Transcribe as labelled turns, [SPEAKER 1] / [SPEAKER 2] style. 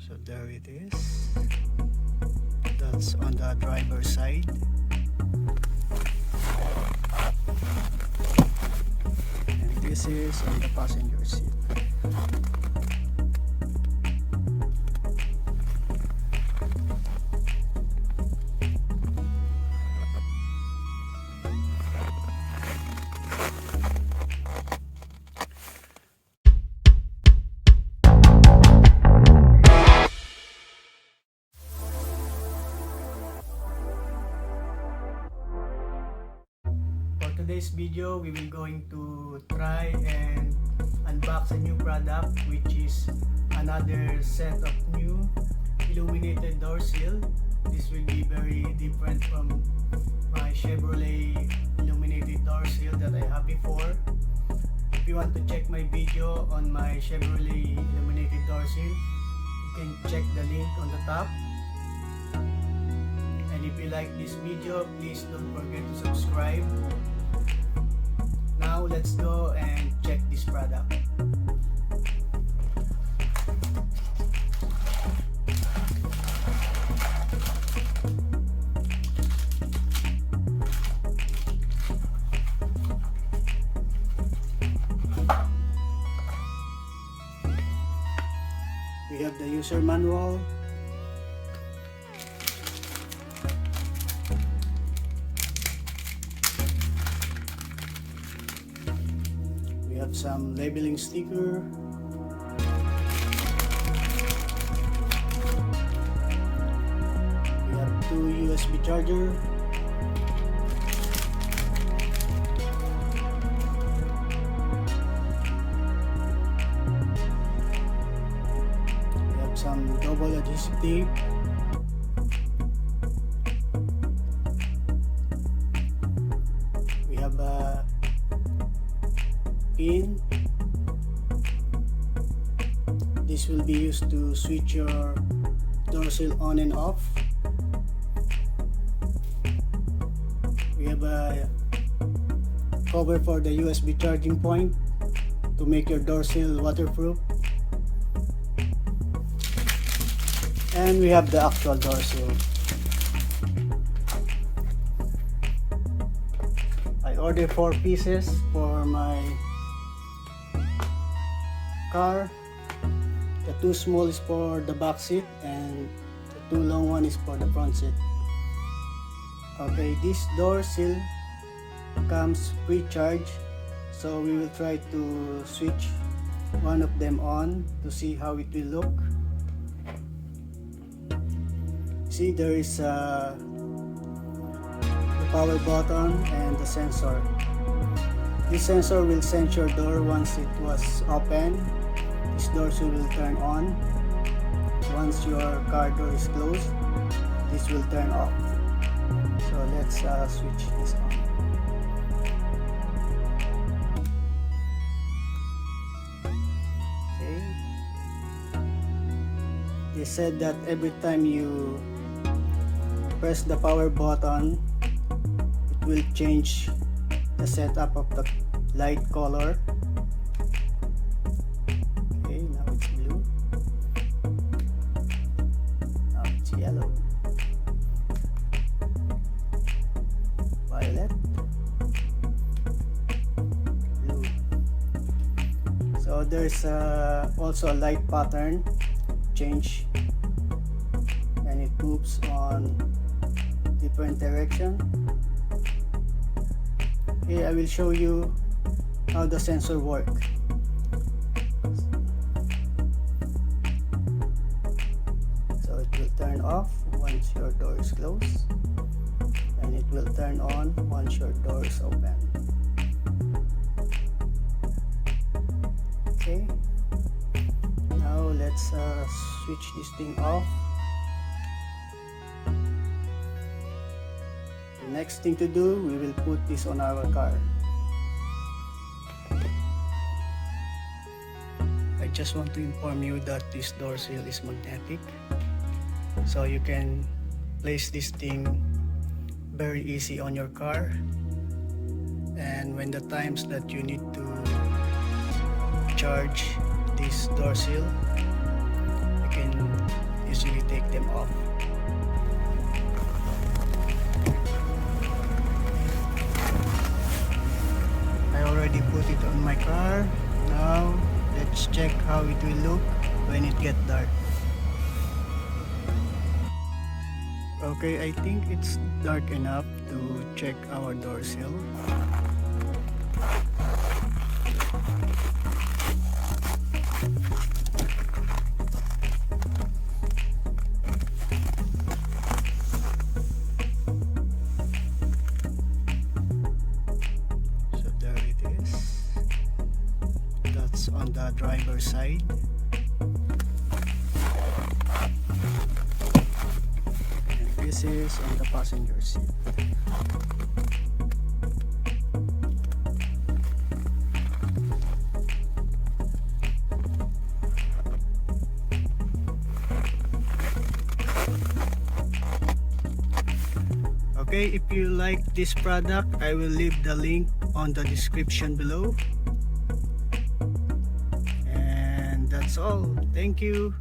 [SPEAKER 1] So there it is. That's on the driver's side. And this is on the passenger seat. Today's video, we will going to try and unbox a new product, which is another set of new illuminated door sill. This will be very different from my Chevrolet illuminated door sill that I have before. If you want to check my video on my Chevrolet illuminated door sill, you can check the link on the top. And if you like this video, please don't forget to subscribe. Now let's go and check this product. We have the user manual. We have some labeling sticker. We have 2 USB charger. We have some double adhesive tape. We have a pin. This will be used to switch your door sill on and off. We have a cover for the USB charging point to make your door sill waterproof. And we have the actual door sill. I ordered 4 pieces for my car. The 2 small is for the back seat and the 2 long one is for the front seat. Okay, this door sill comes pre-charged, so we will try to switch one of them on to see how it will look. See, there is the power button and the sensor. This sensor will sense your door once it was open. This door sill will turn on. Once your car door is closed, this will turn off. So let's switch this on. Okay. They said that every time you press the power button, it will change the setup of the light color. Okay, now it's blue. Now it's yellow. Violet. Blue. So there's also a light pattern change, and it moves on different direction. Okay, I will show you how the sensor works. So it will turn off once your door is closed, and it will turn on once your door is open. Okay, now let's switch this thing off. The next thing to do, we will put this on our car. I just want to inform you that this door sill is magnetic, so you can place this thing very easy on your car, and when the times that you need to charge this door sill, you can them off. I already put it on my car. Now let's check how it will look when it gets dark. Okay, I think it's dark enough to check our door sill. So there it is. That's on the driver's side. This is on the passenger seat. Okay, if you like this product, I will leave the link on the description below. And that's all. Thank you.